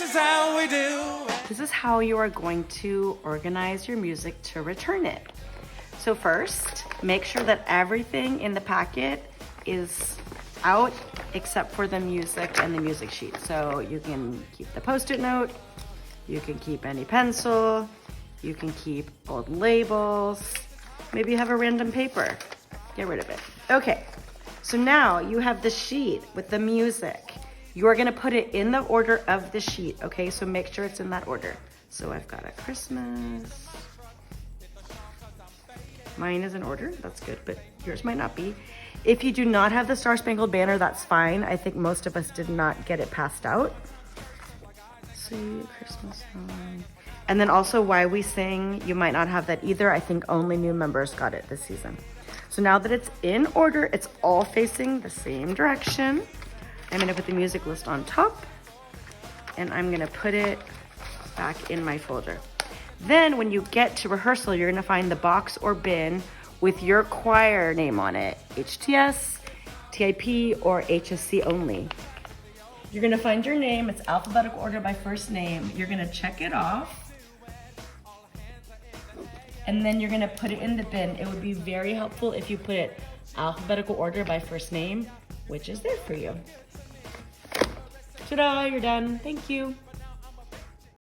is how we do. This is how you are going to organize your music to return it. So first, make sure that everything in the packet is out except for the music and the music sheet. So you can keep the Post-it note, you can keep any pencil, you can keep old labels, maybe you have a random paper, get rid of it. Okay, so now you have the sheet with the music. You are gonna put it in the order of the sheet, okay? So make sure it's in that order. So I've got a Christmas. Mine is in order, that's good, but yours might not be. If you do not have the Star Spangled Banner, that's fine. I think most of us did not get it passed out. See, Christmas song. And then also Why We Sing, you might not have that either. I think only new members got it this season. So now that it's in order, it's all facing the same direction. I'm gonna put the music list on top and I'm gonna put it back in my folder. Then when you get to rehearsal, you're gonna find the box or bin with your choir name on it, HTS, TIP, or HSC only. You're gonna find your name, it's alphabetical order by first name. You're gonna check it off. And then you're gonna put it in the bin. It would be very helpful if you put it alphabetical order by first name, which is there for you. Ta-da, you're done, thank you.